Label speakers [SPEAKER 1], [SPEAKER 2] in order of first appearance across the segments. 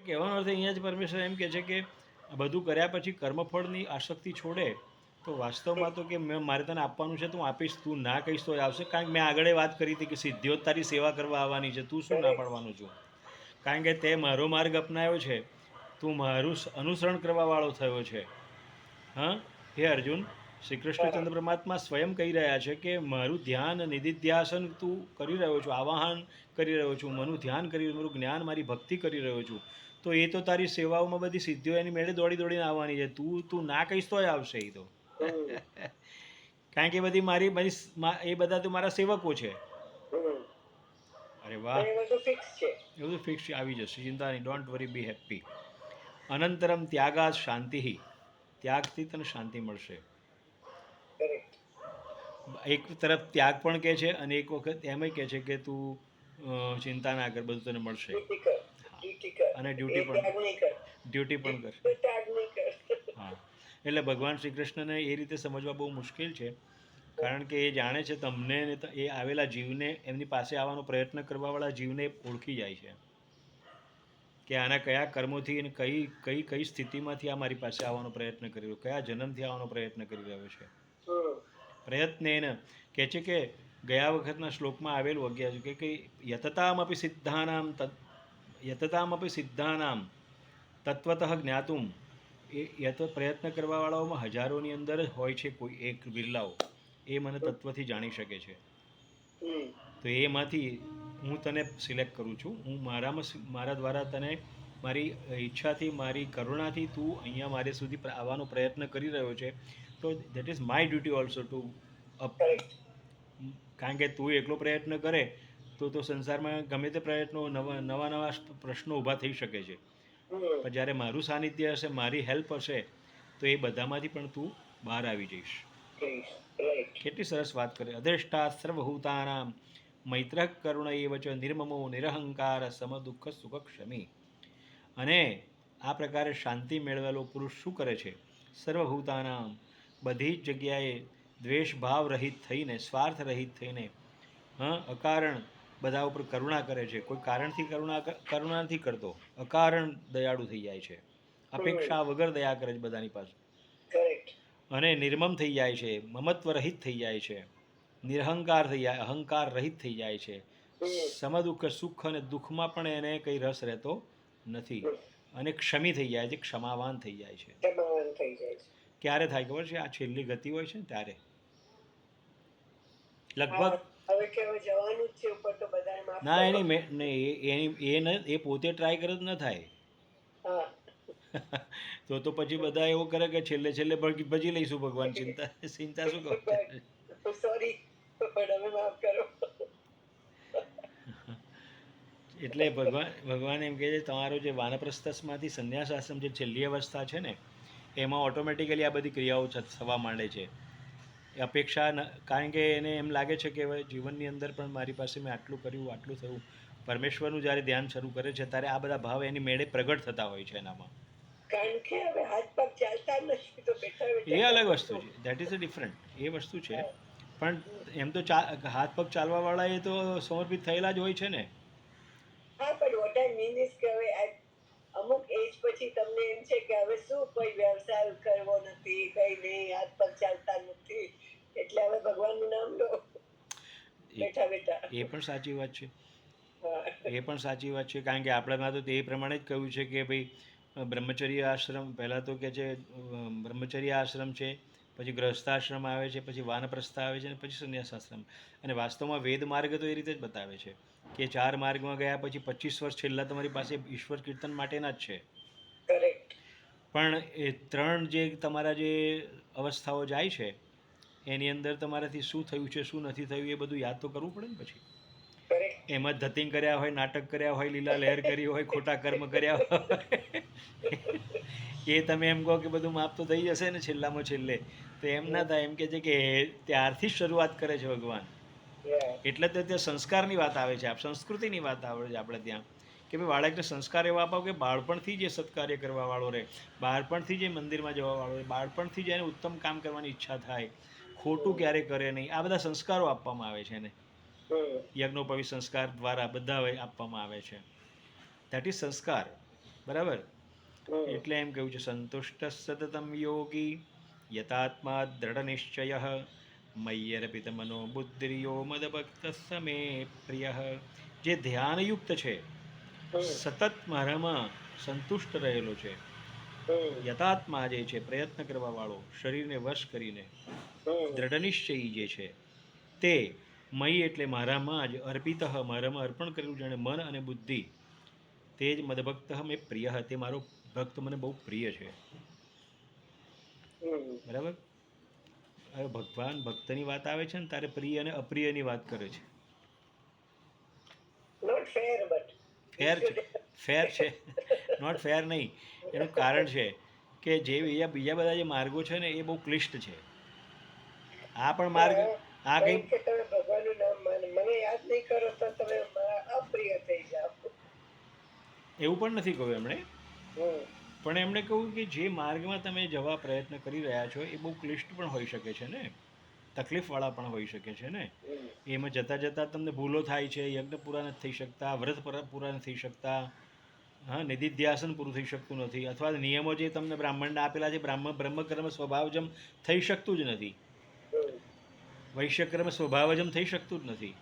[SPEAKER 1] કહેવાનો અર્થ અહીંયા જ પરમેશ્વર એમ કહે છે કે આ બધું કર્યા પછી કર્મફળની આસક્તિ છોડે તો વાસ્તવમાં તો કે મારે તને આપવાનું છે તો હું આપીશ, તું ના કહીશ તો આવશે. કારણ કે મેં આગળ વાત કરી હતી કે સિદ્ધિઓ તારી સેવા કરવા આવવાની છે, તું શું ના પાડવાનું છું? કારણ કે તે મારો માર્ગ અપનાવ્યો છે, તું મારું અનુસરણ કરવાવાળો થયો છે. હા હે અર્જુન, શ્રી કૃષ્ણચંદ્ર પરમાત્મા સ્વયં કહી રહ્યા છે કે મારું ધ્યાન નિધિધ્યાસન તું કરી રહ્યો છું, આવાહન કરી રહ્યો છું, મારું ધ્યાન કરી, મારું જ્ઞાન, મારી ભક્તિ કરી રહ્યો છું, તો એ તો તારી સેવાઓમાં બધી સિદ્ધિઓ એની મેળે દોડી દોડીને આવવાની છે. તું ના કહીશ તોય આવશે એ તો. કારણ કે બધી મારી એ બધા તો મારા સેવકો છે. અરે વાહ, એ બધું ફિક્સ આવી જશે, ચિંતા નહીં, ડોન્ટ વરી, બી હેપી. અનંતરમ ત્યાગા શાંતિ, ત્યાગથી તને શાંતિ મળશે. એક તરફ ત્યાગ પણ કહે છે અને એક વખત એમ કહે છે કે તું ચિંતા ના કર, બધું તને મળશે. અને ડ્યુટી પણ કર. હા, એટલે ભગવાન શ્રી કૃષ્ણને એ રીતે સમજવા બહુ મુશ્કેલ છે, કારણ કે એ જાણે છે તમને, એ આવેલા જીવને, એમની પાસે આવવાનો પ્રયત્ન કરવાવાળા જીવને ઓળખી જાય છે કે આના કયા કર્મોથી અને કઈ કઈ કઈ સ્થિતિમાંથી આ મારી પાસે આવવાનો પ્રયત્ન કરી રહ્યો, કયા જન્મથી આવવાનો પ્રયત્ન કરી રહ્યો છે. પ્રયત્ન એને કહે છે કે ગયા વખતના શ્લોકમાં આવેલું 11 કે યતતામપી સિદ્ધાનામ તત્વતઃ જ્ઞાતુમ, એ તો પ્રયત્ન કરવાવાળાઓમાં હજારોની અંદર જ હોય છે કોઈ એક બિરલાઓ, એ મને તત્વથી જાણી શકે છે. તો એમાંથી હું તને સિલેક્ટ કરું છું, હું મારા દ્વારા તને, મારી ઈચ્છાથી, મારી કરુણાથી તું અહીંયા મારે સુધી આવવાનો પ્રયત્ન કરી રહ્યો છે. તો that is my duty also two up. કારણ કે તું એકલો પ્રયત્ન કરે તો સંસારમાં ગમે તે પ્રયત્નો, નવા નવા પ્રશ્નો ઊભા થઈ શકે છે. પણ જ્યારે મારું સાનિધ્ય હશે, મારી હેલ્પ હશે, તો એ બધામાંથી પણ તું બહાર આવી જઈશ. કેટલી સરસ વાત કરે. અધેષ્ટા સર્વભૂતાનામ મૈત્ર કરુણ એવ ચ નિર્મમો નિરહંકાર સમદુઃખ સુખ ક્ષમી. અને આ પ્રકારે શાંતિ મેળવેલો પુરુષ શું કરે છે? સર્વભૂતાનામ, બધી જ જગ્યાએ દ્વેષ ભાવ રહિત થઈને, સ્વાર્થ રહિત થઈને, અકારણ બધા ઉપર કરુણા કરે છે. કોઈ કારણથી કરુણા નથી કરતો, અકારણ દયાળુ થઈ જાય છે, અપેક્ષા વગર દયા કરે છે બધાની પાસે. અને નિર્મમ થઈ જાય છે, મમત્વ રહિત થઈ જાય છે, નિરહંકાર થઈ જાય, અહંકાર રહિત થઈ જાય છે. સમદુઃખ, સુખ અને દુઃખમાં પણ એને કંઈ રસ રહેતો નથી. અને ક્ષમી થઈ જાય છે, ક્ષમાવાન થઈ જાય છે. ક્યારે થાય ખબર છે? આ છેલ્લી ગતિ હોય છે ને ત્યારે. લગભગ ના, એ પોતે ટ્રાય કરે ન થાય. તો પછી બધા એવું કરે કે છેલ્લે છેલ્લે ભજી લઈશું ભગવાન, ચિંતા શું કરો? એટલે ભગવાન એમ કહે છે તમારો જે વાનપ્રસ્થમાંથી સંન્યાસ આશ્રમ, જે છેલ્લી અવસ્થા છે ને, એમાં ઓટોમેટિકલી આ બધી ક્રિયાઓ થવા માંડે છે. એ અપેક્ષા, કારણ કે એને એમ લાગે છે કે હવે જીવનની અંદર પણ મારી પાસે મેં આટલું કર્યું, આટલું થયું. પરમેશ્વરનું જ્યારે ધ્યાન શરૂ કરે છે ત્યારે આ બધા ભાવ એની મેળે પ્રગટ થતા હોય છે એનામાં. એ અલગ વસ્તુ છે, દેટ ઇઝ અ ડિફરન્ટ, એ વસ્તુ છે. પણ એમ તો હાથ પગ ચાલવાવાળા એ તો સમર્પિત થયેલા જ હોય છે ને. અમુક એજ પછી તમને એમ છે કે હવે શું કોઈ વ્યવસાય કરવો નથી, કઈ નહીં, હાથ પગ ચાલતા નથી, એટલે હવે ભગવાનનું નામ લો બેઠા બેઠા. એ પણ સાચી વાત છે, એ પણ સાચી વાત છે. કારણ કે આપણામાં તો તે પ્રમાણે જ કહ્યું છે કે ભાઈ બ્રહ્મચર્ય આશ્રમ, પહેલાં તો કે છે બ્રહ્મચર્ય આશ્રમ છે, પછી ગ્રહસ્થાશ્રમ આવે છે, પછી વાનપ્રસ્થ આવે છે, અને પછી સંન્યાસ આશ્રમ. અને વાસ્તવમાં વેદ માર્ગ તો એ રીતે જ બતાવે છે કે 4 માર્ગમાં ગયા પછી 25 વર્ષ છેલ્લા તમારી પાસે ઈશ્વર કીર્તન માટેના જ છે. પણ એ 3 જે તમારા જે અવસ્થાઓ જાય છે એની અંદર તમારાથી શું થયું છે, શું નથી થયું, એ બધું યાદ તો કરવું પડે ને પછી. એમાં ધતિંગ કર્યા હોય, નાટક કર્યા હોય, લીલા લહેર કરી હોય, ખોટા કર્મ કર્યા હોય, એ તમે એમ કહો કે બધું માફ તો થઈ જશે ને છેલ્લામાં છેલ્લે, તો એમ ના થાય. એમ કે છે કે ત્યારથી જ શરૂઆત કરે છે ભગવાન. એટલે તો ત્યાં સંસ્કારની વાત આવે છે, સંસ્કૃતિની વાત આવે છે આપણે ત્યાં, કે ભાઈ બાળકને સંસ્કાર એવા અપાવો કે બાળપણથી જ એ સત્કાર્ય કરવાવાળો રહે, બાળપણથી જ એ મંદિરમાં જવાવાળો રહે, બાળપણથી જ એને ઉત્તમ કામ કરવાની ઈચ્છા થાય, ખોટું ક્યારેય કરે નહીં. આ બધા સંસ્કારો આપવામાં આવે છે એને, યજ્ઞોપવિત સંસ્કાર દ્વારા બધા આપવામાં આવે છે. દેટ ઇઝ સંસ્કાર. બરાબર. એટલે એમ કહ્યું છે સંતુષ્ટ સતતમ યોગી યતાત્મા દ્રઢ નિશ્ચય મય્યર્પિત મનો બુદ્ધિર્યો મદભક્ત સમે પ્રિય. જે ધ્યાનયુક્ત છે, સતત મારામાં સંતુષ્ટ રહેલો છે, યથાત્મા જે છે પ્રયત્ન કરવા વાળો, શરીરને વશ કરીને દ્રઢ નિશ્ચયી જે છે તે મય એટલે મારામાં જ અર્પિત મારામાં અર્પણ કરેલું જાણે મન અને બુદ્ધિ, તે જ મદભક્ત મેં પ્રિય, તે મારો ભક્ત મને બહુ પ્રિય છે. બરાબર. હવે ભગવાન ભક્તની વાત આવે છે ને તારે પ્રિય અને અપ્રિયની વાત કરે છે. ફેર છે, ફેર છે, નોટ ફેર નહીં. એનું કારણ છે કે જે બીજા બધા જે માર્ગો છે ને એ બહુ ક્લિષ્ટ છે. આ પણ માર્ગ, આ કઈ
[SPEAKER 2] ભગવાનનું નામ મને યાદ નહીં કરો તો તમે અપ્રિય થઈ જાઓ.
[SPEAKER 1] એવું પણ નથી કહ્યું એમણે, પણ એમણે કહ્યું કે જે માર્ગમાં તમે જવા પ્રયત્ન કરી રહ્યા છો એ બહુ ક્લિષ્ટ પણ હોઈ શકે છે ને, તકલીફવાળા પણ હોઈ શકે છે ને. એમાં જતાં જતાં તમને ભૂલો થાય છે, યજ્ઞ પૂરા નથી થઈ શકતા, વ્રત પૂરા નથી થઈ શકતા, હા, નિધિધ્યાસન પૂરું થઈ શકતું નથી, અથવા નિયમો જે તમને બ્રાહ્મણને આપેલા છે બ્રહ્મકર્મ સ્વભાવજમ થઈ શકતું જ નથી, વૈશ્યકર્મ સ્વભાવજમ થઈ શકતું જ નથી,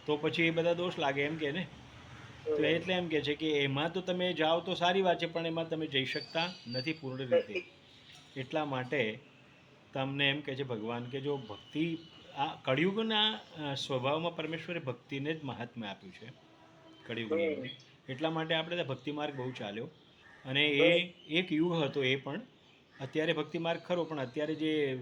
[SPEAKER 1] તો પછી એ બધા દોષ લાગે એમ કે ને. તો એટલે એમ કે છે કે એમાં તો તમે જાઓ તો સારી વાત છે, પણ એમાં તમે જઈ શકતા નથી પૂર્ણ રીતે. એટલા માટે તમને એમ કહે છે ભગવાન કે જો ભક્તિ, આ કળિયુગના સ્વભાવમાં પરમેશ્વરે ભક્તિને જ મહાત્મ્ય આપ્યું છે કળિયુગની અંદર. એટલા માટે આપણે ભક્તિ માર્ગ બહુ ચાલ્યો, અને એ એક યુગ હતો. એ પણ અત્યારે ભક્તિ માર્ગ ખરો, પણ અત્યારે જે